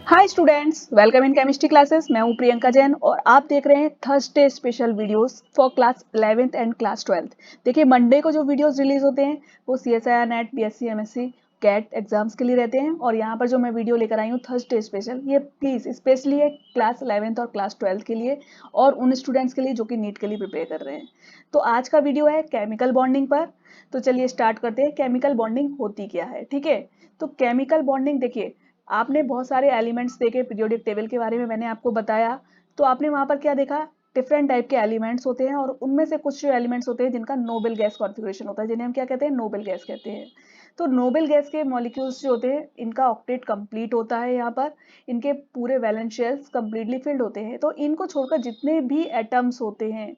Hi students, welcome in chemistry classes. मैं हूं प्रियंका जैन और आप देख रहे हैं Thursday special videos for class 11th and class 12th। देखिए, मंडे को जो वीडियोस रिलीज होते हैं वो CSIR NET, BSc MSc CAT exams के लिए रहते हैं और यहाँ पर जो मैं वीडियो लेकर आई हूँ थर्सडे स्पेशल, ये प्लीज स्पेशली है क्लास 11th और क्लास 12th के लिए और उन स्टूडेंट्स के लिए जो कि नीट के लिए प्रिपेयर कर रहे हैं। तो आज का वीडियो है केमिकल बॉन्डिंग पर। तो चलिए स्टार्ट करते हैं। केमिकल बॉन्डिंग होती क्या है, ठीक है। तो केमिकल बॉन्डिंग, देखिए, आपने बहुत सारे एलिमेंट्स देखे, पीरियोडिक टेबल के बारे में मैंने आपको बताया। तो आपने वहां पर क्या देखा, डिफरेंट टाइप के एलिमेंट्स होते हैं और उनमें से कुछ एलिमेंट्स होते हैं जिनका नोबेल गैस कॉन्फ़िगरेशन होता है, जिन्हें हम क्या कहते हैं, नोबेल गैस कहते हैं। तो नोबेल गैस के मॉलिक्यूल्स जो होते हैं, इनका ऑक्टेट कंप्लीट होता है यहाँ पर, इनके पूरे वैलेंस शेल्स कंप्लीटली फिल्ड होते हैं। तो इनको छोड़कर जितने भी एटम्स होते हैं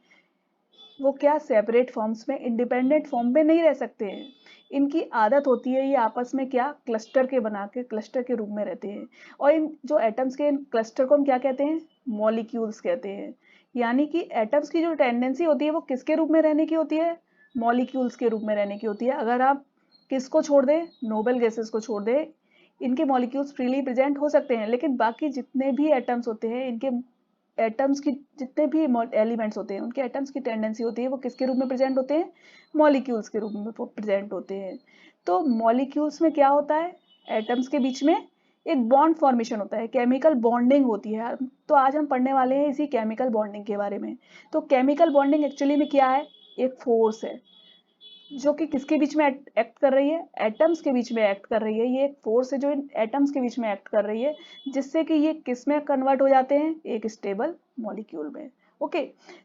वो क्या सेपरेट फॉर्म्स में, इंडिपेंडेंट फॉर्म में नहीं रह सकते हैं। इनकी आदत होती है ये आपस में क्या, क्लस्टर के बना के क्लस्टर के रूप में रहते हैं। और इन जो एटम्स के क्लस्टर को हम क्या कहते हैं, मॉलिक्यूल्स कहते हैं। यानी कि एटम्स की जो टेंडेंसी होती है वो किसके रूप में रहने की होती है, मॉलिक्यूल्स के रूप में रहने की होती है। अगर आप किसको छोड़ दें, नोबेल गैसेस को छोड़ दें, इनके मॉलिक्यूल्स फ्रीली प्रेजेंट हो सकते हैं, लेकिन बाकी जितने भी एटम्स होते हैं, इनके एटम्स की जितने भी एलिमेंट्स होते हैं, उनके एटम्स की टेंडेंसी होती है वो किसके रूप में प्रेजेंट होते हैं, मॉलिक्यूल्स के रूप में प्रेजेंट होते हैं। तो मॉलिक्यूल्स में क्या होता है, एटम्स के बीच में एक बॉन्ड फॉर्मेशन होता है, केमिकल बॉन्डिंग होती है। तो आज हम पढ़ने वाले हैं इसी केमिकल बॉन्डिंग के बारे में। तो केमिकल बॉन्डिंग एक्चुअली में क्या है, एक फोर्स है जो कि किसके बीच में एक्ट कर रही है, एटम्स के बीच में एक्ट कर रही है। ये एक फोर्स है जो इन एटम्स के बीच में एक्ट कर रही है, जिससे कि ये किस में कन्वर्ट हो जाते हैं, एक स्टेबल मॉलिक्यूल में। ओके,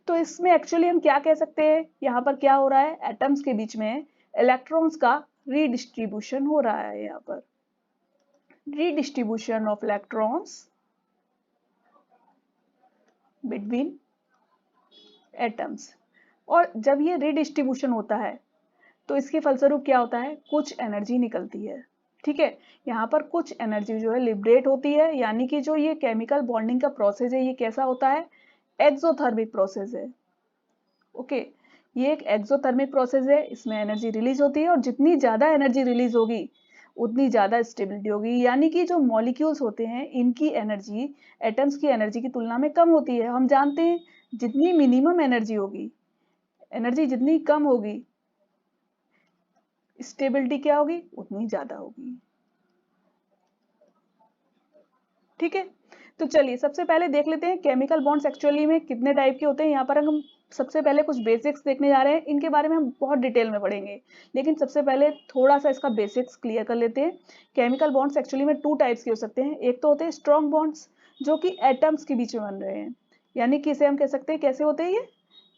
तो इसमें एक्चुअली हम क्या कह सकते हैं, यहाँ पर क्या हो रहा है, एटम्स के बीच में इलेक्ट्रॉन्स का रीडिस्ट्रीब्यूशन हो रहा है। यहाँ पर redistribution of electrons between atoms. और जब ये रीडिस्ट्रीब्यूशन होता है तो इसके फलस्वरूप क्या होता है, कुछ एनर्जी निकलती है, ठीक है। यहाँ पर कुछ एनर्जी जो है लिबरेट होती है। यानी कि जो ये केमिकल बॉन्डिंग का प्रोसेस है, ये कैसा होता है, एक्सोथर्मिक प्रोसेस है। ओके, ये एक एक्सोथर्मिक प्रोसेस है, इसमें एनर्जी रिलीज होती है और जितनी ज्यादा एनर्जी रिलीज होगी उतनी ज्यादा स्टेबिलिटी होगी। यानी कि जो मॉलिक्यूल्स होते हैं, इनकी एनर्जी एटम्स की एनर्जी की तुलना में कम होती है। हम जानते हैं जितनी मिनिमम एनर्जी होगी, एनर्जी जितनी कम होगी, स्टेबिलिटी क्या होगी, उतनी ज्यादा होगी, ठीक है। तो चलिए सबसे पहले देख लेते हैं केमिकल बॉन्ड्स एक्चुअली में कितने टाइप के होते हैं। यहाँ पर हम सबसे पहले कुछ बेसिक्स देखने जा रहे हैं, इनके बारे में हम बहुत डिटेल में पढ़ेंगे, लेकिन सबसे पहले थोड़ा सा इसका बेसिक्स क्लियर कर लेते हैं। केमिकल बॉन्ड्स एक्चुअली में टू टाइप्स के हो सकते हैं। एक तो होते हैं स्ट्रॉन्ग बॉन्ड्स, जो कि एटम्स के बीच में बन रहे हैं, यानी कि इसे हम कह सकते हैं कैसे होते हैं, ये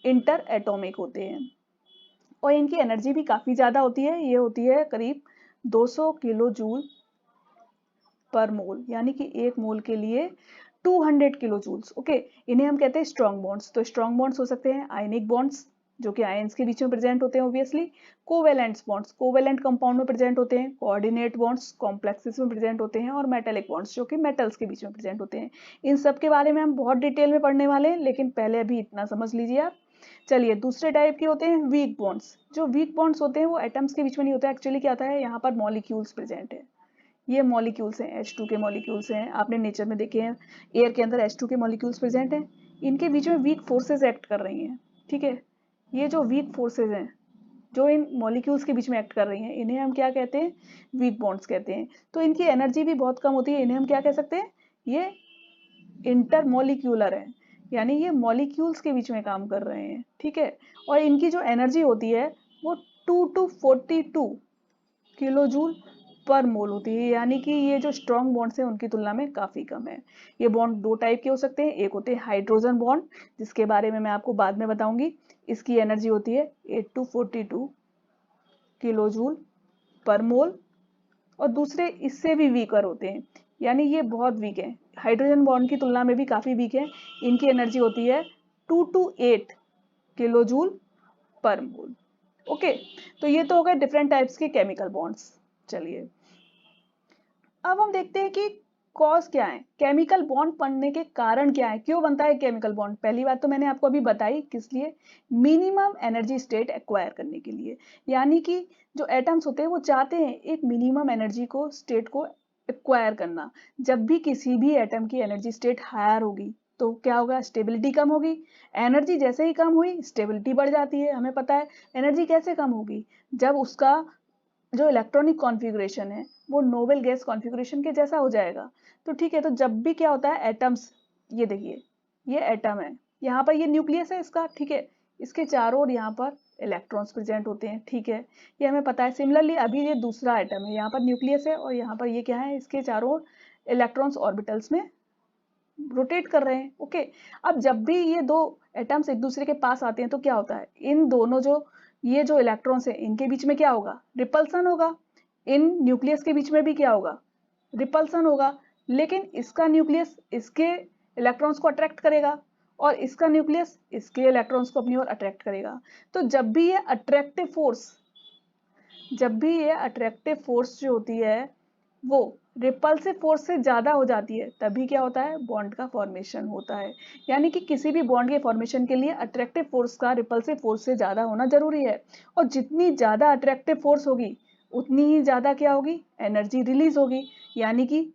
इंटर एटॉमिक होते हैं और इनकी एनर्जी भी काफी ज्यादा होती है। ये होती है करीब 200 किलो जूल पर मोल, यानी कि एक मोल के लिए 200 किलो जूल्स। ओके, इन्हें हम कहते हैं स्ट्रॉन्ग बॉन्ड्स। तो स्ट्रॉन्ग बॉन्ड्स हो सकते हैं आयनिक बॉन्ड्स, जो कि आयंस के बीच में प्रेजेंट होते हैं obviously. Covalent bonds covalent compound में प्रेजेंट होते हैं। कोऑर्डिनेट बॉन्ड्स कॉम्प्लेक्सेस में प्रेजेंट होते हैं और मेटेलिक बॉन्ड्स जो कि मेटल्स के बीच में प्रेजेंट होते हैं। इन सब के बारे में हम बहुत डिटेल में पढ़ने वाले हैं, लेकिन पहले अभी इतना समझ लीजिए आप। चलिए, दूसरे टाइप के होते हैं वीक बॉन्ड्स। जो वीक बॉन्ड्स होते हैं वो एटम्स के बीच में नहीं होता है। एक्चुअली क्या होता है, यहाँ पर मॉलिक्यूल्स प्रेजेंट है, ये मॉलिक्यूल्स हैं, H2 के मॉलिक्यूल्स हैं, आपने नेचर में देखे हैं, एयर के अंदर H2 के मॉलिक्यूल्स प्रेजेंट हैं। इनके बीच में वीक फोर्सेस एक्ट कर रही हैं, ठीक है। ये जो वीक फोर्सेस हैं जो इन मॉलिक्यूल्स के बीच में एक्ट कर रही हैं, इन्हें हम क्या कहते हैं, वीक बॉन्ड्स कहते हैं। तो इनकी एनर्जी भी बहुत कम होती है, इन्हें हम क्या कह सकते हैं, ये इंटरमोलिक्यूलर है, यानी ये मॉलिक्यूल्स के बीच में काम कर रहे हैं, ठीक है। और इनकी जो एनर्जी होती है वो 2 to 42 किलो जूल पर मोल होती है। यानी कि ये जो स्ट्रॉन्ग बॉन्ड्स हैं उनकी तुलना में काफी कम है। ये बॉन्ड दो टाइप के हो सकते हैं, एक होते हैं हाइड्रोजन बॉन्ड, जिसके बारे में मैं आपको बाद में बताऊंगी। इसकी एनर्जी होती है 8 to 42 किलो जूल पर मोल। और दूसरे इससे भी वीकर होते हैं, यानी ये बहुत वीक है, हाइड्रोजन बॉन्ड की तुलना में भी काफी वीक है। इनकी एनर्जी होती है 2 to 8 किलो जूल पर मोल। ओके, तो ये तो हो गए डिफरेंट टाइप्स के केमिकल बॉन्ड्स। चलिए अब हम देखते हैं कि कॉज क्या है, केमिकल बॉन्ड बनने के कारण क्या है, क्यों बनता है केमिकल बॉन्ड। पहली बात तो मैंने आपको अभी बताई, किस लिए, मिनिमम एनर्जी स्टेट एक्वायर करने के लिए। यानी कि जो एटम्स होते हैं वो चाहते हैं एक मिनिमम एनर्जी को, स्टेट को एक्वायर करना। जब भी किसी भी एटम की एनर्जी स्टेट हायर होगी तो क्या होगा, स्टेबिलिटी कम होगी। एनर्जी जैसे ही कम हुई स्टेबिलिटी बढ़ जाती है। हमें पता है एनर्जी कैसे कम होगी, जब उसका जो इलेक्ट्रॉनिक कॉन्फ़िगरेशन है वो नोबल गैस कॉन्फ़िगरेशन के जैसा हो जाएगा। तो ठीक है, तो जब भी क्या होता है एटम्स, ये देखिए ये एटम है, यहाँ पर ये न्यूक्लियस है इसका, ठीक है, इसके चारों ओर यहाँ पर इलेक्ट्रॉन्स प्रेजेंट होते हैं, ठीक है, ये हमें पता है। सिमिलरली अभी ये दूसरा एटम है, यहाँ पर न्यूक्लियस है और यहाँ पर ये क्या है, इसके चारों ओर इलेक्ट्रॉन्स ऑर्बिटल्स में रोटेट कर रहे हैं। ओके, अब जब भी ये दो एटम्स एक दूसरे के पास आते हैं तो क्या होता है, इन दोनों जो ये जो इलेक्ट्रॉन्स है इनके बीच में क्या होगा, रिपल्सन होगा। इन न्यूक्लियस के बीच में भी क्या होगा, रिपल्सन होगा। लेकिन इसका न्यूक्लियस इसके इलेक्ट्रॉन्स को अट्रैक्ट करेगा और इसका न्यूक्लियस इसके इलेक्ट्रॉन्स को अपनी ओर अट्रैक्ट करेगा। तो जब भी ये अट्रैक्टिव फोर्स, जब भी ये अट्रैक्टिव फोर्स जो होती है वो रिपल्सिव फोर्स से ज्यादा हो जाती है, तभी क्या होता है, बॉन्ड का फॉर्मेशन होता है। यानी कि किसी भी बॉन्ड के फॉर्मेशन के लिए अट्रैक्टिव फोर्स का रिपल्सिव फोर्स से ज्यादा होना जरूरी है। और जितनी ज्यादा अट्रैक्टिव फोर्स होगी उतनी ही ज्यादा क्या होगी, एनर्जी रिलीज होगी। यानी कि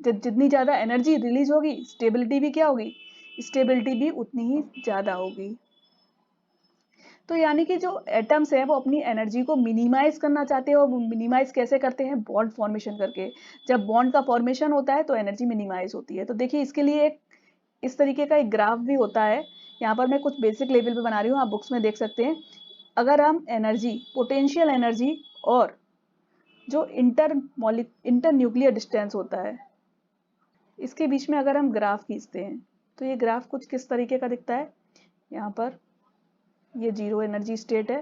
जितनी ज्यादा एनर्जी रिलीज होगी स्टेबिलिटी भी क्या होगी, स्टेबिलिटी भी उतनी ही ज्यादा होगी। तो यानी कि जो एटम्स हैं वो अपनी एनर्जी को मिनिमाइज करना चाहते हैं, और मिनिमाइज कैसे करते हैं, बॉन्ड फॉर्मेशन करके। जब बॉन्ड का फॉर्मेशन होता है तो एनर्जी मिनिमाइज होती है। तो देखिए इसके लिए एक इस तरीके का एक ग्राफ भी होता है, यहाँ पर मैं कुछ बेसिक लेवल पे बना रही हूँ, आप बुक्स में देख सकते हैं। अगर हम एनर्जी, पोटेंशियल एनर्जी और जो इंटर न्यूक्लियर डिस्टेंस होता है इसके बीच में अगर हम ग्राफ खींचते हैं तो ये ग्राफ कुछ किस तरीके का दिखता है। यहाँ पर ये जीरो एनर्जी स्टेट है।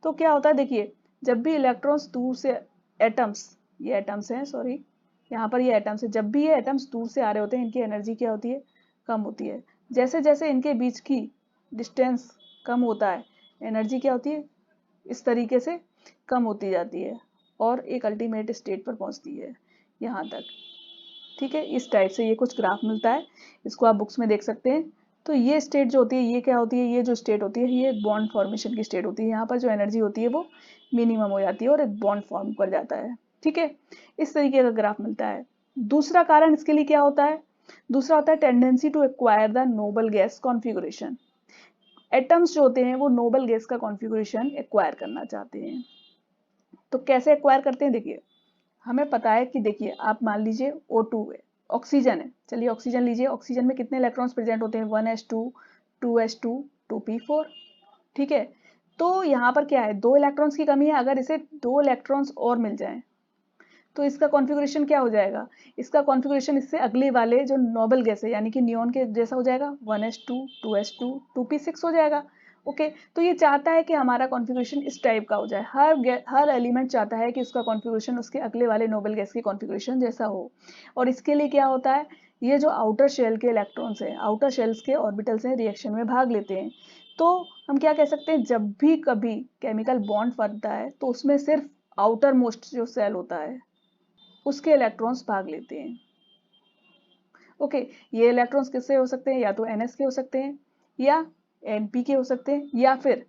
तो क्या होता है, देखिए जब भी इलेक्ट्रॉन्स दूर से, एटम्स, ये एटम्स हैं सॉरी, यहाँ पर ये एटम्स है, जब भी ये एटम्स दूर से आ रहे होते हैं इनकी एनर्जी क्या होती है, कम होती है। जैसे जैसे इनके बीच की डिस्टेंस कम होता है एनर्जी क्या होती है, इस तरीके से कम होती जाती है और एक अल्टीमेट स्टेट पर पहुंचती है यहाँ तक। ठीक है, इस टाइप से ये कुछ ग्राफ मिलता है, इसको आप बुक्स में देख सकते हैं। तो ये स्टेट जो होती है ये क्या होती है, ये जो स्टेट होती है ये बॉन्ड फॉर्मेशन की स्टेट होती है। यहाँ पर जो एनर्जी होती है वो मिनिमम हो जाती है और एक बॉन्ड फॉर्म कर जाता है। ठीक है, इस तरीके का ग्राफ मिलता है। दूसरा कारण इसके लिए क्या होता है, दूसरा होता है tendency to acquire the noble gas configuration. Atoms जो होते हैं वो नोबल गैस का कॉन्फ़िगरेशन एक्वायर करना चाहते हैं। तो कैसे एक्वायर करते हैं, देखिए हमें पता है कि देखिए आप मान लीजिए O2 है, ऑक्सीजन है, चलिए ऑक्सीजन लीजिए, ऑक्सीजन में कितने इलेक्ट्रॉन्स प्रेजेंट होते हैं, 1s2, 2s2, 2p4। ठीक है, तो यहाँ पर क्या है, दो इलेक्ट्रॉन्स की कमी है, अगर इसे दो इलेक्ट्रॉन्स और मिल जाएं तो इसका कॉन्फ़िगरेशन क्या हो जाएगा, इसका कॉन्फ़िगरेशन इससे अगले वाले जो नोबल गैस है यानी कि नियॉन के जैसा हो जाएगा, 1s2, 2s2, 2p6 हो जाएगा। ओके, तो ये चाहता है कि हमारा कॉन्फ़िगरेशन इस टाइप का हो जाए, हर एलिमेंट चाहता है कि उसका कॉन्फ़िगरेशन उसके अगले वाले नोबल गैस के कॉन्फ़िगरेशन जैसा हो। और इसके लिए क्या होता है, ये जो आउटर शेल के इलेक्ट्रॉन्स हैं, आउटर शेल्स के ऑर्बिटल्स हैं, रिएक्शन में भाग लेते हैं। तो हम क्या कह सकते हैं, जब भी कभी केमिकल बॉन्ड बनता है तो उसमें सिर्फ आउटर मोस्ट जो सेल होता है उसके इलेक्ट्रॉन्स भाग लेते हैं। ओके, ये इलेक्ट्रॉन्स किससे हो सकते हैं, या तो NS के हो सकते हैं या NP के हो सकते हैं या फिर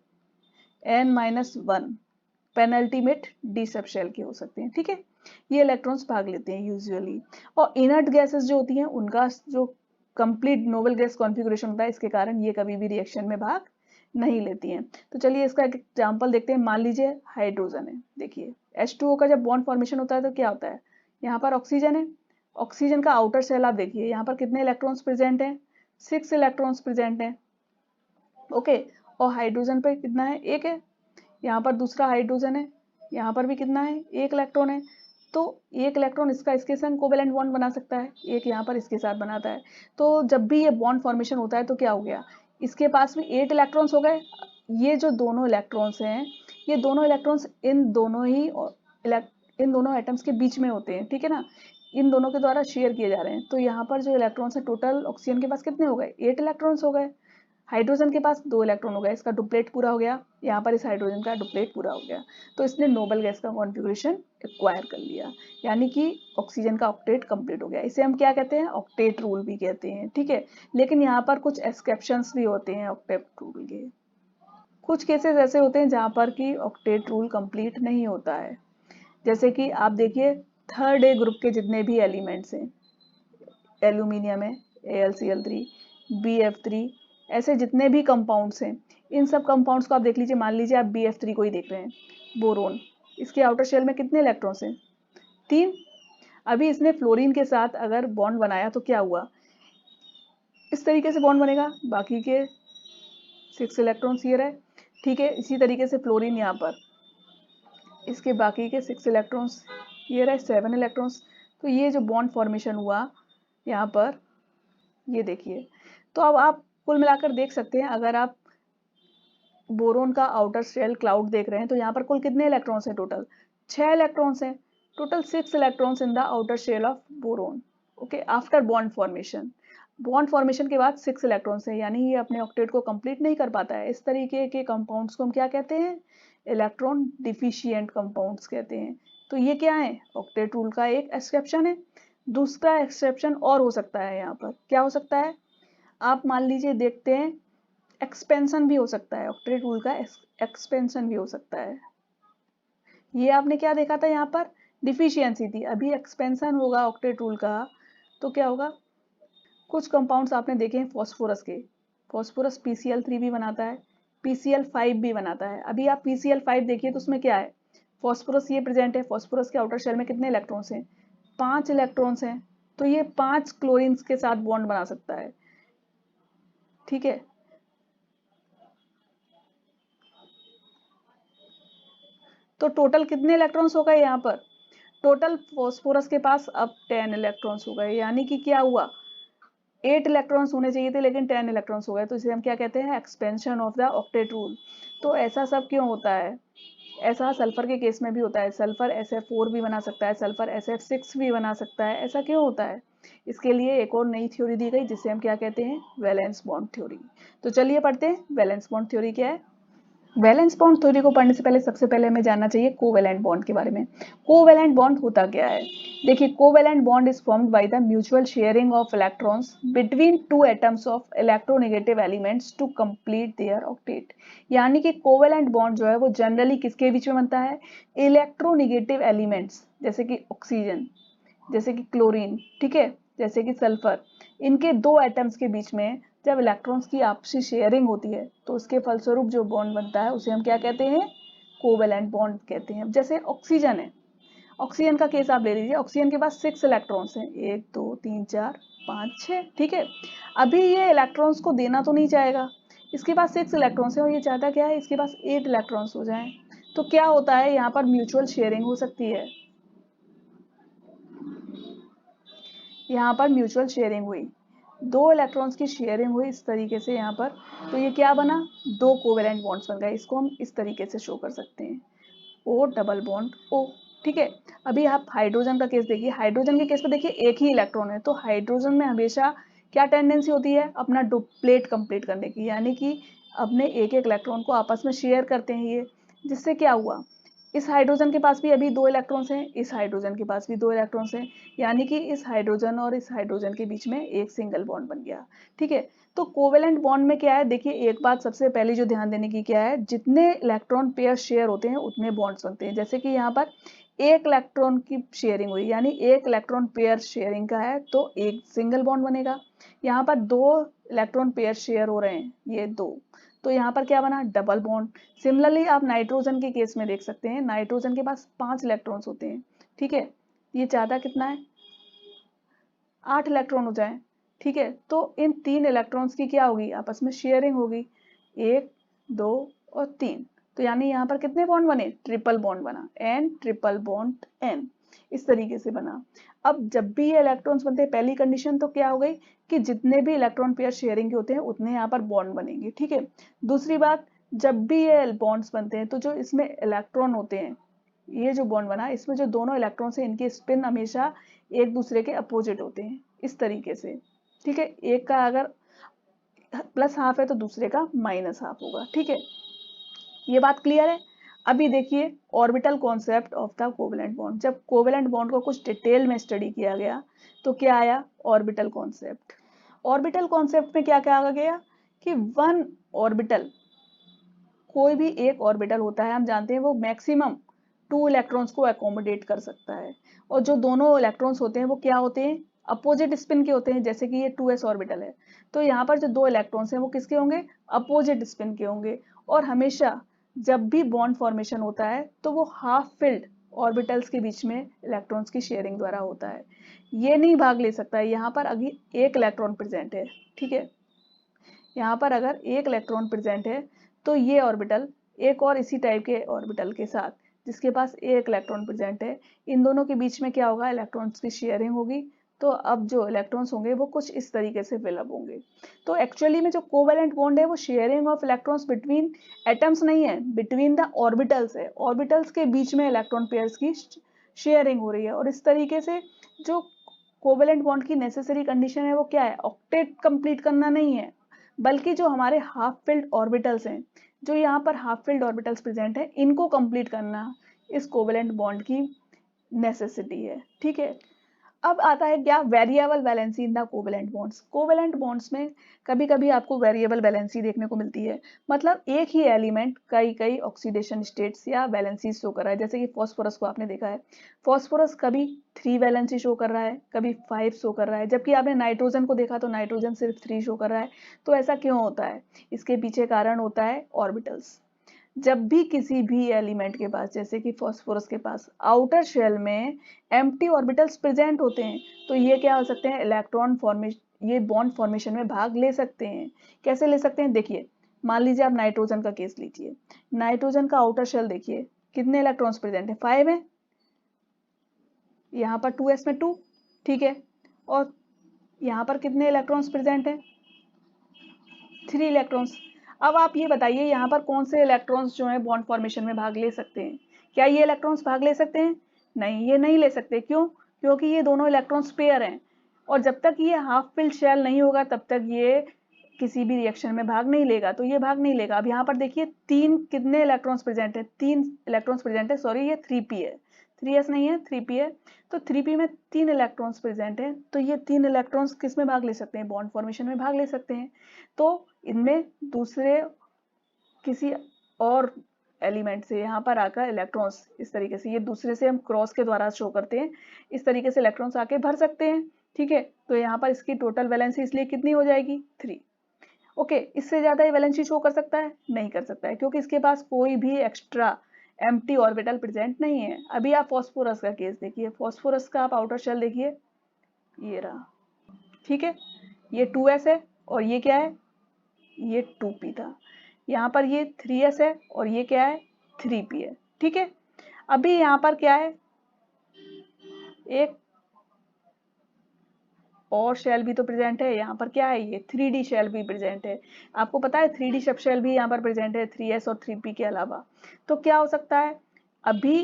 N-1 पेनल्टीमेट डी सब शेल के हो सकते हैं। ठीक है, ये इलेक्ट्रॉन्स भाग लेते हैं यूजुअली। और इनर्ट गैसेस जो होती हैं उनका जो कंप्लीट नोबल गैस कॉन्फ़िगरेशन होता है इसके कारण ये कभी भी रिएक्शन में भाग नहीं लेती हैं। तो चलिए इसका एक एग्जांपल देखते हैं। मान लीजिए हाइड्रोजन है, देखिए H2O का जब बॉन्ड फॉर्मेशन होता है तो क्या होता है, यहाँ पर ऑक्सीजन है, ऑक्सीजन का आउटर शेल आप देखिए यहाँ पर कितने इलेक्ट्रॉन्स प्रेजेंट हैं, 6 इलेक्ट्रॉन्स प्रेजेंट हैं। ओके, और हाइड्रोजन पे कितना है, एक है। यहाँ पर दूसरा हाइड्रोजन है, यहाँ पर भी कितना है, एक इलेक्ट्रॉन है। तो एक इलेक्ट्रॉन इसका इसके संग कोवेलेंट बॉन्ड बना सकता है, एक यहाँ पर इसके साथ बनाता है। तो जब भी ये बॉन्ड फॉर्मेशन होता है तो क्या हो गया, इसके पास भी 8 इलेक्ट्रॉन्स हो गए। ये जो दोनों इलेक्ट्रॉन्स हैं ये दोनों इलेक्ट्रॉन्स इन दोनों एटम्स के बीच में होते हैं, ठीक है ना, इन दोनों के द्वारा शेयर किए जा रहे हैं। तो यहाँ पर जो इलेक्ट्रॉन्स है टोटल ऑक्सीजन के पास कितने हो गए, 8 इलेक्ट्रॉन्स हो गए। हाइड्रोजन के पास 2 इलेक्ट्रॉन हो गए, इसका डुप्लेट पूरा हो गया, यहाँ पर इस हाइड्रोजन का डुप्लेट पूरा हो गया। तो इसने नोबल गैस का कॉन्फ़िगरेशन एक्वायर कर लिया, यानी कि ऑक्सीजन का ऑक्टेट कंप्लीट हो गया। इसे हम क्या कहते हैं, ऑक्टेट रूल भी कहते हैं। ठीक है, लेकिन यहाँ पर कुछ एक्सेप्शंस भी होते हैं ऑक्टेट रूल के। कुछ केसेस ऐसे होते हैं जहाँ पर कि ऑक्टेट रूल कंप्लीट नहीं होता है। जैसे कि आप देखिए थर्ड ए ग्रुप के जितने भी एलिमेंट्स हैं, एल्यूमिनियम है AlCl3, BF3, ऐसे जितने भी कंपाउंड्स हैं, इन सब कंपाउंड्स को आप देख लीजिए। मान लीजिए आप BF3 को ही देख रहे हैं, बोरोन, इसके आउटर शेल में कितने इलेक्ट्रॉन्स हैं? 3। अभी इसने फ्लोरीन के साथ अगर बॉन्ड बनाया तो क्या हुआ? इस तरीके से बॉन्ड बनेगा, बाकी के 6 इलेक्ट्रॉन्स ये रहे, ठीक है। इसी तरीके से फ्लोरीन यहाँ पर, इसके बाकी के 6 इलेक्ट्रॉन्स ये रहे, 7 इलेक्ट्रॉन्स। तो ये जो बॉन्ड फॉर्मेशन हुआ यहाँ पर, ये देखिए। तो अब आप कुल मिलाकर देख सकते हैं, अगर आप बोरोन का आउटर शेल क्लाउड देख रहे हैं तो यहाँ पर कुल कितने इलेक्ट्रॉन्स हैं? टोटल 6 इलेक्ट्रॉन्स हैं। Total 6 electrons in the outer shell of boron, okay, after bond formation. Bond formation के बाद 6 इलेक्ट्रॉन्स हैं, यानी ये अपने ऑक्टेट को कंप्लीट नहीं कर पाता है। इस तरीके के कंपाउंड्स को हम क्या कहते हैं? इलेक्ट्रॉन डिफिशियंट कंपाउंड्स कहते हैं। तो ये क्या है? ऑक्टेट रूल का एक एक्सेप्शन है। दूसरा एक्सेप्शन और हो सकता है, यहाँ पर क्या हो सकता है? आप मान लीजिए देखते हैं, एक्सपेंशन भी हो सकता है, ऑक्टेट रूल का एक्सपेंशन भी हो सकता है। ये आपने क्या देखा था? यहाँ पर डिफिशियंसी थी, अभी एक्सपेंशन होगा ऑक्टेट रूल का, तो क्या होगा? कुछ कंपाउंड्स आपने देखे हैं फॉस्फोरस के, फॉस्फोरस PCl3 भी बनाता है, PCl5 भी बनाता है। अभी आप PCl5 देखिए तो उसमें क्या है? फॉस्फोरस ये प्रेजेंट है। फॉस्फोरस के आउटर शेल में कितने इलेक्ट्रॉन्स हैं? 5 इलेक्ट्रॉन्स हैं। तो ये 5 क्लोरीन्स के साथ बॉन्ड बना सकता है, ठीक है। तो टोटल कितने इलेक्ट्रॉन्स हो गए यहाँ पर? टोटल फॉस्फोरस के पास अब 10 इलेक्ट्रॉन्स हो गए, यानी कि क्या हुआ? 8 इलेक्ट्रॉन्स होने चाहिए थे लेकिन 10 इलेक्ट्रॉन्स हो गए। तो इसे हम क्या कहते हैं? Expansion of the octet rule. तो ऐसा सब क्यों होता है? ऐसा सल्फर के केस में भी होता है। सल्फर SF4 भी बना सकता है, सल्फर SF6 भी बना सकता है। ऐसा क्यों होता है? इसके लिए एक और नई थ्योरी दी गई, जिसे हम क्या कहते हैं? Valence bond theory. तो चलिए पढ़ते हैं वैलेंस बॉन्ड थ्योरी क्या है। वैलेंस बॉन्ड थ्योरी को पढ़ने से पहले सबसे पहले हमें जानना चाहिए कोवैलेंट बॉन्ड के बारे में। कोवैलेंट बॉन्ड होता क्या है? देखिए, covalent bond is formed by the mutual sharing of electrons between two atoms of electronegative elements to complete their octet. यानी कि कोवैलेंट बॉन्ड जो है वो जनरली किसके बीच में बनता है? इलेक्ट्रोनेगेटिव एलिमेंट्स, जैसे कि ऑक्सीजन, जैसे कि क्लोरीन, ठीक है, जैसे कि सल्फर, इनके दो एटम्स के बीच में जब इलेक्ट्रॉन्स की आपसी शेयरिंग होती है तो उसके फलस्वरूप जो बॉन्ड बनता है उसे हम क्या कहते हैं? कोवैलेंट बॉन्ड कहते हैं। जैसे ऑक्सीजन है, ऑक्सीजन का केस आप ले लीजिए। ऑक्सीजन के पास 6 इलेक्ट्रॉन्स हैं, 1 2 3 4 5 6, ठीक है। अभी ये इलेक्ट्रॉन्स को देना तो नहीं चाहेगा, इसके पास 6 इलेक्ट्रॉन्स है और ये चाहता क्या है? इसके पास 8 इलेक्ट्रॉन्स हो जाएं। तो क्या होता है? यहाँ पर म्यूचुअल शेयरिंग हो सकती है, यहाँ पर म्यूचुअल शेयरिंग हुई, 2 इलेक्ट्रॉन्स की शेयरिंग हुई इस तरीके से यहाँ पर। तो ये क्या बना? 2 कोवैलेंट बॉन्ड्स बन गए। इसको हम इस तरीके से शो कर सकते हैं, O डबल बॉन्ड O, ठीक है। अभी आप हाइड्रोजन का केस देखिए। हाइड्रोजन के केस पर देखिए एक ही इलेक्ट्रॉन है, तो हाइड्रोजन में हमेशा क्या टेंडेंसी होती है? अपना डुप्लेट कंप्लीट करने की, यानी कि अपने एक एक इलेक्ट्रॉन को आपस में शेयर करते हैं ये। जिससे क्या हुआ? इस हाइड्रोजन के पास भी अभी 2 इलेक्ट्रॉन्स हैं, इस हाइड्रोजन के पास भी 2 इलेक्ट्रॉन्स हैं, यानी कि इस हाइड्रोजन और इस हाइड्रोजन के बीच में एक सिंगल बॉन्ड बन गया, ठीक है। तो कोवैलेंट बॉन्ड में क्या है? देखिए, एक बात सबसे पहले जो ध्यान देने की क्या है, जितने इलेक्ट्रॉन पेयर शेयर होते हैं उतने बॉन्ड्स बनते हैं। जैसे कि यहाँ पर एक इलेक्ट्रॉन की शेयरिंग हुई, यानी एक इलेक्ट्रॉन पेयर शेयरिंग का है तो एक सिंगल बॉन्ड बनेगा। यहाँ पर 2 इलेक्ट्रॉन पेयर शेयर हो रहे हैं, ये 2, तो यहाँ पर क्या बना? Double bond. सिमिलरली आप नाइट्रोजन के केस में देख सकते हैं, नाइट्रोजन के पास 5 इलेक्ट्रॉन्स होते हैं, ठीक है। ये चाहता कितना है? 8 इलेक्ट्रॉन हो जाए, ठीक है। तो इन 3 इलेक्ट्रॉन्स की क्या होगी? आपस में शेयरिंग होगी, 1 2 और 3। तो यानी यहाँ पर कितने बॉन्ड बने? ट्रिपल बॉन्ड बना, N ट्रिपल बॉन्ड N, इस तरीके से बना। अब जब भी ये इलेक्ट्रॉन्स बनते हैं, पहली कंडीशन तो क्या हो गई कि जितने भी इलेक्ट्रॉन पेयर शेयरिंग के होते हैं उतने यहाँ पर बॉन्ड बनेंगे, ठीक है। दूसरी बात, जब भी ये बॉन्ड्स बनते हैं तो जो इसमें इलेक्ट्रॉन होते हैं, ये जो बॉन्ड बना इसमें जो दोनों इलेक्ट्रॉन्स हैं इनके स्पिन हमेशा एक दूसरे के अपोजिट होते हैं, इस तरीके से, ठीक है। एक का अगर प्लस हाफ है तो दूसरे का माइनस हाफ होगा, ठीक है। ये बात क्लियर है? अभी देखिए orbital concept of the covalent bond. जब कोवैलेंट बॉन्ड को कुछ डिटेल में स्टडी किया गया तो क्या आया? Orbital concept. ऑर्बिटल कॉन्सेप्ट में क्या कहा गया कि वन ऑर्बिटल, कोई भी एक ऑर्बिटल होता है, हम जानते हैं वो मैक्सिमम 2 इलेक्ट्रॉन्स को अकोमोडेट कर सकता है। और जो दोनों इलेक्ट्रॉन्स होते हैं वो क्या होते हैं, अपोजिट स्पिन के होते हैं, जैसे कि ये 2s ऑर्बिटल है, तो यहाँ पर जो 2 इलेक्ट्रॉन्स हैं वो किसके होंगे, अपोजिट स्पिन के होंगे। और हमेशा जब भी बॉन्ड फॉर्मेशन होता है तो वो हाफ फिल्ड ऑर्बिटल्स के बीच में इलेक्ट्रॉन्स की शेयरिंग द्वारा होता है। ये नहीं भाग ले सकता है, यहाँ पर अभी एक इलेक्ट्रॉन प्रेजेंट है, ठीक है, यहाँ पर अगर एक इलेक्ट्रॉन प्रेजेंट है तो ये ऑर्बिटल एक और इसी टाइप के ऑर्बिटल के साथ जिसके पास एक इलेक्ट्रॉन प्रेजेंट है, इन दोनों के बीच में क्या होगा, इलेक्ट्रॉन्स की शेयरिंग होगी। तो अब जो इलेक्ट्रॉन्स होंगे वो कुछ इस तरीके से फिलअप होंगे। तो एक्चुअली में जो कोवेलेंट बॉन्ड है वो sharing of electrons between atoms नहीं है, बिटवीन द ऑर्बिटल्स है। ऑर्बिटल्स के बीच में इलेक्ट्रॉन पेयर्स की शेयरिंग हो रही है। और इस तरीके से जो कोवेलेंट बॉन्ड की नेसेसरी कंडीशन है वो क्या है, ऑक्टेट कंप्लीट करना नहीं है, बल्कि जो हमारे हाफ फिल्ड ऑर्बिटल्स हैं, जो यहाँ पर हाफ फिल्ड ऑर्बिटल्स प्रेजेंट है, इनको कंप्लीट करना इस कोवेलेंट बॉन्ड की नेसेसिटी है, ठीक है। अब आता है क्या, variable valency in the covalent bonds. Covalent bonds में कभी कभी आपको वेरिएबल वैलेंसी देखने को मिलती है, मतलब एक ही एलिमेंट कई कई ऑक्सीडेशन स्टेट्स या वैलेंसी शो कर रहा है। जैसे कि फॉस्फोरस को आपने देखा है, फॉस्फोरस कभी 3 वैलेंसी शो कर रहा है, कभी 5 शो कर रहा है, जबकि आपने नाइट्रोजन को देखा तो नाइट्रोजन सिर्फ 3 शो कर रहा है। तो ऐसा क्यों होता है, इसके पीछे कारण होता है ऑर्बिटल्स। जब भी किसी भी एलिमेंट के पास, जैसे कि फास्फोरस के पास आउटर शेल में एम्प्टी ऑर्बिटल्स प्रेजेंट होते हैं, तो ये क्या हो सकते हैं, इलेक्ट्रॉन फॉर्मेशन, ये बॉन्ड फॉर्मेशन में भाग ले सकते हैं। कैसे ले सकते हैं, देखिए मान लीजिए आप नाइट्रोजन का केस लीजिए, नाइट्रोजन का आउटर शेल देखिए, कितने इलेक्ट्रॉन्स प्रेजेंट है, 5 है, यहाँ पर 2s में 2, ठीक है, और यहाँ पर कितने इलेक्ट्रॉन्स प्रेजेंट है, 3 इलेक्ट्रॉन्स। अब आप ये बताइए यहाँ पर कौन से इलेक्ट्रॉन्स जो है बॉन्ड फॉर्मेशन में भाग ले सकते हैं, क्या ये इलेक्ट्रॉन्स भाग ले सकते हैं, नहीं, ये नहीं ले सकते। क्यों, क्योंकि ये दोनों इलेक्ट्रॉन्स पेयर हैं, और जब तक ये हाफ फिल्ड शेल नहीं होगा तब तक ये किसी भी रिएक्शन में भाग नहीं लेगा, तो ये भाग नहीं लेगा। अब यहाँ पर देखिए 3 कितने इलेक्ट्रॉन्स प्रेजेंट है, 3 इलेक्ट्रॉन्स प्रेजेंट है, सॉरी ये 3p है, 3s नहीं है, 3p है। तो 3p में 3 इलेक्ट्रॉन्स प्रेजेंट है, तो ये 3 इलेक्ट्रॉन्स किस में भाग ले सकते हैं, बॉन्ड फॉर्मेशन में भाग ले सकते हैं। तो इनमें दूसरे किसी और एलिमेंट से यहाँ पर आकर इलेक्ट्रॉन्स इस तरीके से, ये दूसरे से हम क्रॉस के द्वारा शो करते हैं, इस तरीके से इलेक्ट्रॉन्स आके भर सकते हैं, ठीक है। तो यहाँ पर इसकी टोटल वैलेंसी इसलिए कितनी हो जाएगी, 3। ओके, इससे ज्यादा ये वैलेंसी शो कर सकता है, नहीं कर सकता है, क्योंकि इसके पास कोई भी एक्स्ट्रा एम्प्टी ऑर्बिटल प्रेजेंट नहीं है। अभी आप फॉस्फोरस का केस देखिए, फॉस्फोरस का आप आउटर शेल देखिए, ये रहा, ठीक है, ये 2s है, और ये क्या है, ये 2p था। यहाँ पर ये 3s है, और ये क्या है, 3p है, ठीक है। अभी यहाँ पर क्या है, एक और शेल भी तो प्रेजेंट है, यहाँ पर क्या है, ये 3D शेल भी प्रेजेंट है। आपको पता है 3D सब शेल भी यहाँ पर प्रेजेंट है 3s और 3p के अलावा। तो क्या हो सकता है, अभी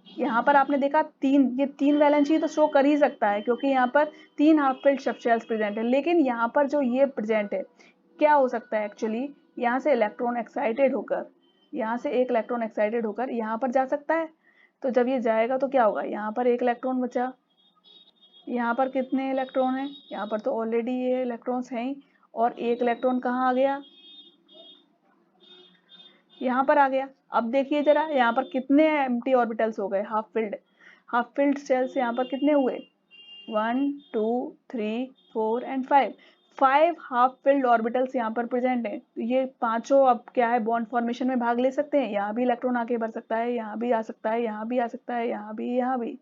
यहाँ पर आपने देखा ये तीन वैलेंसी तो शो कर ही सकता है, क्योंकि यहाँ पर 3 हाफ फिल्ड सब शेल्स प्रेजेंट है। लेकिन यहाँ पर जो ये प्रेजेंट है, क्या हो सकता है एक्चुअली, यहाँ से इलेक्ट्रॉन एक्साइटेड होकर, यहाँ से एक इलेक्ट्रॉन एक्साइटेड होकर यहाँ पर जा सकता है। तो जब ये जाएगा तो क्या होगा, यहाँ पर एक इलेक्ट्रॉन बचा, यहाँ पर कितने इलेक्ट्रॉन हैं, यहाँ पर तो ऑलरेडी ये इलेक्ट्रॉन्स हैं ही, और एक इलेक्ट्रॉन कहाँ आ गया, यहाँ पर आ गया। अब देखिए जरा यहाँ पर कितने एम्प्टी ऑर्बिटल्स हो गए, हाफ फिल्ड शेल्स यहाँ पर कितने हुए, 1 2 3 4 एंड 5 हाफ फिल्ड ऑर्बिटल्स यहाँ पर प्रेजेंट हैं। तो ये पांचों अब क्या है, बॉन्ड फॉर्मेशन में भाग ले सकते हैं। यहाँ भी इलेक्ट्रॉन आके भर सकता है, यहाँ भी आ सकता है, यहाँ भी आ सकता है, यहाँ भी, यहाँ भी।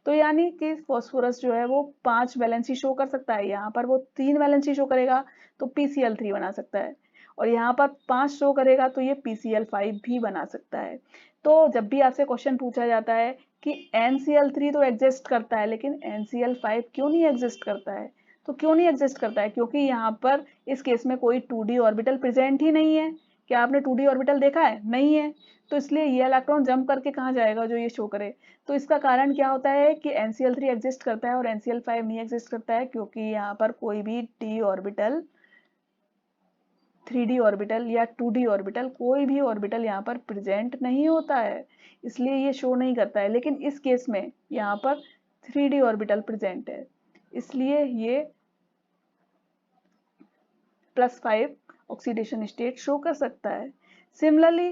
तो यानी कि फास्फोरस जो है वो 5 वैलेंसी शो कर सकता है, यहाँ पर वो 3 वैलेंसी शो करेगा तो PCl3 बना सकता है, और यहाँ पर 5 शो करेगा तो ये PCl5 भी बना सकता है। तो जब भी आपसे क्वेश्चन पूछा जाता है कि NCl3 तो एग्जिस्ट करता है, लेकिन NCl5 क्यों नहीं एग्जिस्ट करता है, तो क्यों नहीं एग्जिस्ट करता है, क्योंकि यहाँ पर इस केस में कोई 2D ऑर्बिटल प्रेजेंट ही नहीं है। क्या आपने 2D ऑर्बिटल देखा है, नहीं है, तो इसलिए ये इलेक्ट्रॉन जंप करके कहाँ जाएगा जो ये शो करे। तो इसका कारण क्या होता है कि NCl3 एग्जिस्ट करता है और NCl5 नहीं एग्जिस्ट करता है, क्योंकि यहाँ पर कोई भी d ऑर्बिटल, 3D ऑर्बिटल या 2D ऑर्बिटल, कोई भी ऑर्बिटल यहाँ पर प्रेजेंट नहीं होता है, इसलिए ये शो नहीं करता है। लेकिन इस केस में यहाँ पर 3D ऑर्बिटल प्रेजेंट है, इसलिए ये +5 ऑक्सीडेशन स्टेट शो कर सकता है। सिमिलरली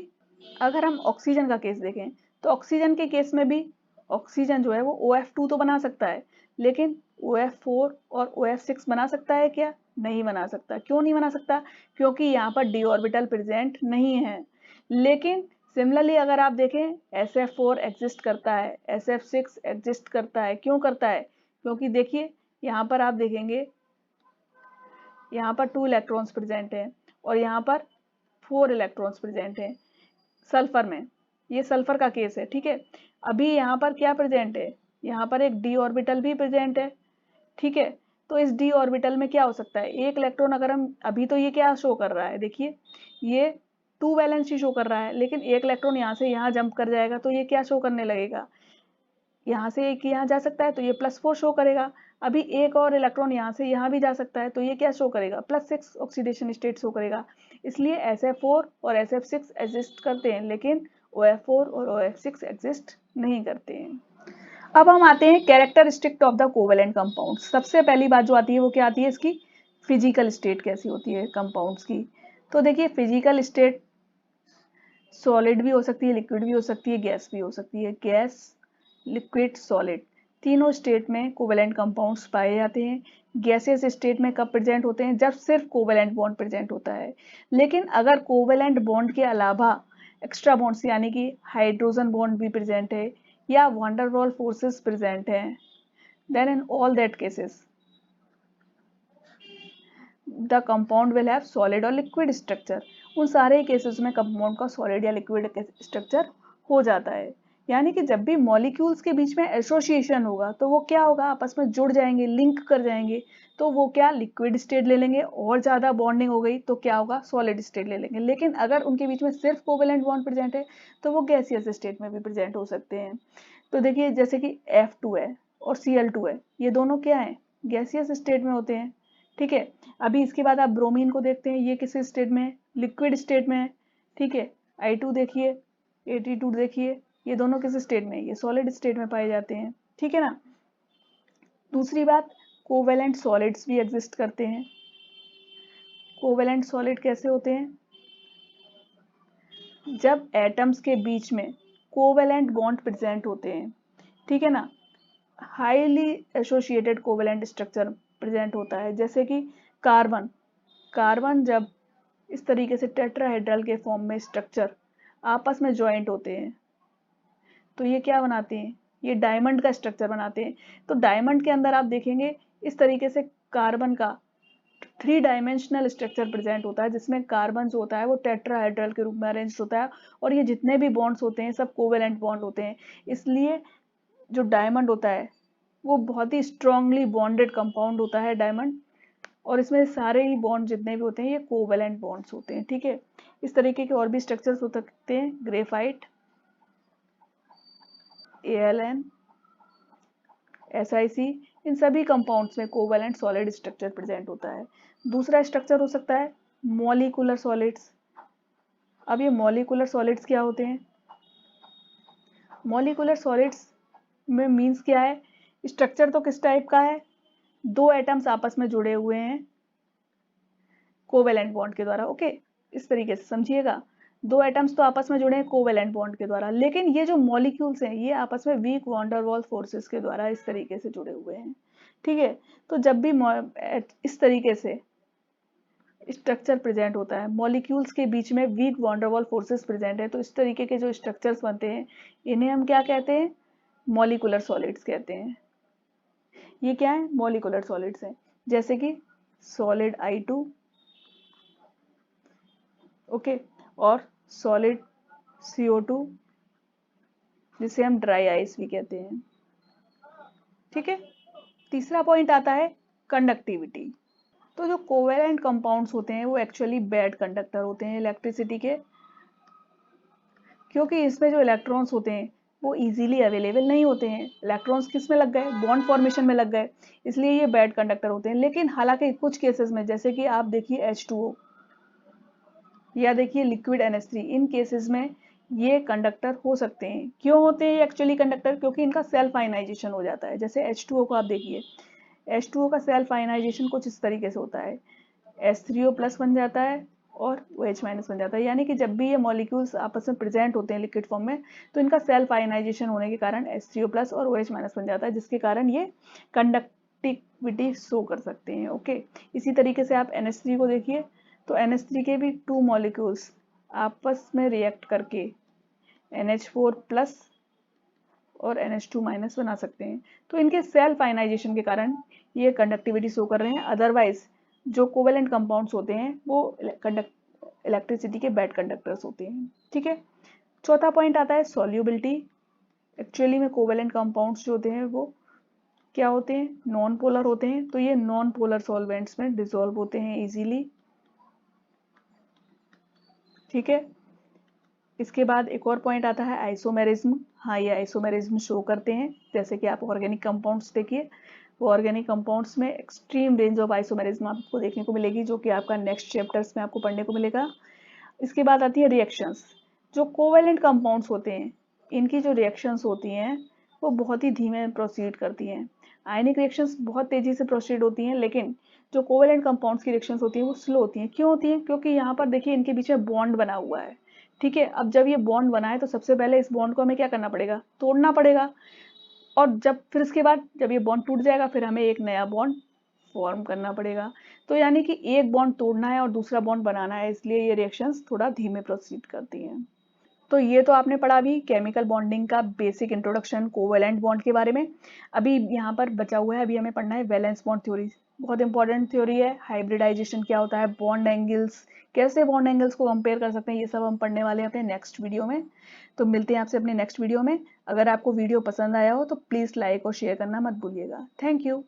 अगर हम ऑक्सीजन का केस देखें, तो ऑक्सीजन के केस में भी ऑक्सीजन जो है वो OF2 तो बना सकता है, लेकिन OF4 और OF6 बना सकता है क्या? नहीं बना सकता। क्यों नहीं बना सकता? क्योंकि यहाँ पर d ऑर्बिटल प्रेजेंट नहीं है। लेकिन सिमिलरली अगर आप देखें SF4 एग्जिस्ट करता है, SF6 एग्जिस्ट करता है। क्यों करता है? क्योंकि देखिए यहाँ पर आप देखेंगे यहाँ पर 2 इलेक्ट्रॉन्स प्रेजेंट हैं और यहाँ पर 4 इलेक्ट्रॉन्स प्रेजेंट हैं सल्फर में। ये सल्फर का केस है, ठीक है। अभी यहाँ पर क्या प्रेजेंट है? यहाँ पर एक d ऑर्बिटल भी प्रेजेंट है, ठीक है। तो इस d ऑर्बिटल में क्या हो सकता है? एक इलेक्ट्रॉन अगर हम अभी तो ये क्या शो कर रहा है, देखिए ये 2 वैलेंसी शो कर रहा है, लेकिन एक इलेक्ट्रॉन यहाँ से यहाँ जंप कर जाएगा तो ये क्या शो करने लगेगा? यहाँ से एक यहाँ जा सकता है तो ये +4 शो करेगा। अभी एक और इलेक्ट्रॉन यहाँ से यहाँ भी जा सकता है तो ये क्या शो करेगा? +6 ऑक्सीडेशन स्टेट शो करेगा। इसलिए SF4 और SF6 एग्जिस्ट करते हैं, लेकिन OF4 और OF6 एग्जिस्ट नहीं करते हैं। अब हम आते हैं characteristic of the covalent compound. सबसे पहली बात जो आती है वो क्या आती है? इसकी फिजिकल स्टेट कैसी होती है कंपाउंड्स की। तो देखिए फिजिकल स्टेट सॉलिड भी हो सकती है, लिक्विड भी हो सकती है, गैस भी हो सकती है। गैस, लिक्विड, सॉलिड, तीनों स्टेट में कोवेलेंट कंपाउंड्स पाए जाते हैं। गैसियस स्टेट में कब प्रेजेंट होते हैं? जब सिर्फ कोवेलेंट बॉन्ड प्रेजेंट होता है। लेकिन अगर कोवेलेंट बॉन्ड के अलावा एक्स्ट्रा बॉन्ड्स यानी कि हाइड्रोजन बॉन्ड भी प्रेजेंट है या van der Waals forces present है, then in all that cases the compound will have solid और लिक्विड स्ट्रक्चर। उन सारे केसेस में कंपाउंड का सॉलिड या लिक्विड स्ट्रक्चर हो जाता है। यानी कि जब भी मॉलिक्यूल्स के बीच में एसोसिएशन होगा तो वो क्या होगा? आपस में जुड़ जाएंगे, लिंक कर जाएंगे, तो वो क्या लिक्विड स्टेट ले लेंगे। और ज़्यादा बॉन्डिंग हो गई तो क्या होगा? सॉलिड स्टेट ले लेंगे। लेकिन अगर उनके बीच में सिर्फ कोवेलेंट बॉन्ड प्रेजेंट है तो वो गैसियस स्टेट में भी प्रेजेंट हो सकते हैं। तो देखिए जैसे कि F2 है और Cl2 है, ये दोनों क्या है? गैसियस स्टेट में होते हैं, ठीक है। अभी इसके बाद आप ब्रोमीन को देखते हैं, ये किस स्टेट में है? लिक्विड स्टेट में है, ठीक है। I2 देखिए, At2 देखिए, ये दोनों किस स्टेट में है? ये सॉलिड स्टेट में पाए जाते हैं, ठीक है ना। दूसरी बात, कोवेलेंट सॉलिड्स भी एग्जिस्ट करते हैं। कोवेलेंट सॉलिड कैसे होते हैं? जब एटम्स के बीच में कोवेलेंट बॉन्ड प्रेजेंट होते हैं, ठीक है ना, highly associated covalent structure present होता है। जैसे कि कार्बन, कार्बन जब इस तरीके से टेट्राहेड्रल के फॉर्म में स्ट्रक्चर आपस में ज्वाइंट होते हैं तो ये क्या बनाते हैं? ये डायमंड का स्ट्रक्चर बनाते हैं। तो डायमंड के अंदर आप देखेंगे इस तरीके से कार्बन का 3 डायमेंशनल स्ट्रक्चर प्रेजेंट होता है, जिसमें कार्बन जो होता है वो टेट्राहेड्रल के रूप में अरेंज होता है और ये जितने भी बॉन्ड्स होते हैं सब कोवेलेंट बॉन्ड होते हैं। इसलिए जो डायमंड होता है वो बहुत ही स्ट्रांगली बॉन्डेड कंपाउंड होता है डायमंड, और इसमें सारे ही बॉन्ड जितने भी होते हैं ये कोवेलेंट बॉन्ड्स होते हैं, ठीक है। इस तरीके के और भी स्ट्रक्चर्स हो सकते हैं, ग्रेफाइट, ALN, SiC, इन सभी कंपाउंड्स में कोवेलेंट सॉलिड स्ट्रक्चर प्रेजेंट होता है। दूसरा स्ट्रक्चर हो सकता है मॉलिक्यूलर सॉलिड्स। अब ये मॉलिक्यूलर सॉलिड्स क्या होते हैं? मॉलिक्यूलर सॉलिड्स में मीन्स क्या है? स्ट्रक्चर तो किस टाइप का है? 2 एटम्स आपस में जुड़े हुए हैं कोवेलेंट बॉन्ड के द्वारा, ओके। इस तरीके से समझिएगा, 2 एटम्स तो आपस में जुड़े हैं कोवेलेंट बॉन्ड के द्वारा, लेकिन ये जो मॉलिक्यूल्स हैं ये आपस में weak van der Waals forces के द्वारा इस तरीके से जुड़े हुए हैं, ठीक है। तो जब भी इस तरीके से स्ट्रक्चर प्रेजेंट होता है, मॉलिक्यूल्स के बीच में weak van der Waals forces present है, तो इस तरीके के जो स्ट्रक्चर्स बनते हैं इन्हें हम क्या कहते हैं? मॉलिक्यूलर सॉलिड्स कहते हैं। ये क्या है? मॉलिक्यूलर सॉलिड्स हैं, जैसे कि सॉलिड I2, ओके, और सॉलिड CO2 जिसे हम ड्राई आइस भी कहते हैं, ठीक है। तीसरा पॉइंट आता है कंडक्टिविटी। तो जो कोवेलेंट कंपाउंड्स होते हैं वो एक्चुअली बैड कंडक्टर होते हैं इलेक्ट्रिसिटी के, क्योंकि इसमें जो इलेक्ट्रॉन्स होते हैं वो इजीली अवेलेबल नहीं होते हैं। इलेक्ट्रॉन्स किस में लग गए? बॉन्ड फॉर्मेशन में लग गए, इसलिए ये बैड कंडक्टर होते हैं। लेकिन हालांकि कुछ केसेस में, जैसे कि आप देखिए H2O या देखिए लिक्विड NH3, इन केसेस में ये कंडक्टर हो सकते हैं। क्यों होते हैं एक्चुअली कंडक्टर? क्योंकि इनका सेल्फ आयनाइजेशन हो जाता है। जैसे H2O को आप देखिए, H2O का सेल्फ आयनाइजेशन कुछ इस तरीके से होता है, H3O+ बन जाता है और OH माइनस बन जाता है। यानी कि जब भी ये मॉलिक्यूल्स आपस में प्रेजेंट होते हैं लिक्विड फॉर्म में तो इनका सेल्फ आयनाइजेशन होने के कारण H3O+ और OH माइनस बन जाता है, जिसके कारण ये कंडक्टिविटी शो कर सकते हैं। ओके, इसी तरीके से आप NH3 को देखिए, तो NH3 के भी 2 मॉलिक्यूल्स आपस में रिएक्ट करके NH4+ और NH2- बना सकते हैं। तो इनके सेल्फ आयनाइजेशन के कारण ये कंडक्टिविटी शो कर रहे हैं। अदरवाइज जो कोवेलेंट कंपाउंड्स होते हैं वो इलेक्ट्रिसिटी के बैड कंडक्टर्स होते हैं। ठीक है, चौथा पॉइंट आता है सॉल्युबिलिटी। एक्चुअली में कोवेलेंट कंपाउंड्स जो होते हैं वो क्या होते हैं, नॉन पोलर होते हैं, तो ये नॉन पोलर सॉल्वेंट्स में डिसॉल्व होते हैं इजीली। ठीक है, इसके बाद एक और पॉइंट आता है आइसोमेरिज्म। हाँ, ये आइसोमेरिज्म शो करते हैं, जैसे कि आप ऑर्गेनिक कंपाउंड्स देखिए, वो ऑर्गेनिक कंपाउंड्स में एक्सट्रीम रेंज ऑफ आइसोमेरिज्म आपको देखने को मिलेगी, जो कि आपका नेक्स्ट चैप्टर्स में आपको पढ़ने को मिलेगा। इसके बाद आती है रिएक्शंस। जो कोवेलेंट कंपाउंड्स होते हैं इनकी जो रिएक्शंस होती हैं वो बहुत ही धीमे प्रोसीड करती हैं। आयनिक रिएक्शंस बहुत तेजी से प्रोसीड होती हैं, लेकिन जो कोवेलेंट कंपाउंड्स की रिएक्शंस होती हैं वो स्लो होती हैं। क्यों होती हैं? क्योंकि यहाँ पर देखिए इनके बीच में बॉन्ड बना हुआ है। ठीक है, अब जब ये बॉन्ड बना है तो सबसे पहले इस बॉन्ड को हमें क्या करना पड़ेगा, तोड़ना पड़ेगा। और जब फिर इसके बाद जब ये बॉन्ड टूट जाएगा फिर हमें एक नया बॉन्ड फॉर्म करना पड़ेगा। तो यानी कि एक बॉन्ड तोड़ना है और दूसरा बॉन्ड बनाना है, इसलिए ये रिएक्शंस थोड़ा धीमे प्रोसीड करती हैं। तो ये तो आपने पढ़ा अभी केमिकल बॉन्डिंग का बेसिक इंट्रोडक्शन कोवेलेंट बॉन्ड के बारे में। अभी यहाँ पर बचा हुआ है, अभी हमें पढ़ना है वैलेंस बॉन्ड थ्योरी। बहुत इंपॉर्टेंट थ्योरी है। हाइब्रिडाइजेशन क्या होता है, बॉन्ड एंगल्स, कैसे बॉन्ड एंगल्स को कंपेयर कर सकते हैं, ये सब हम पढ़ने वाले हैं अपने नेक्स्ट वीडियो में। तो मिलते हैं आपसे अपने नेक्स्ट वीडियो में। अगर आपको वीडियो पसंद आया हो तो प्लीज़ लाइक और शेयर करना मत भूलिएगा। Thank you.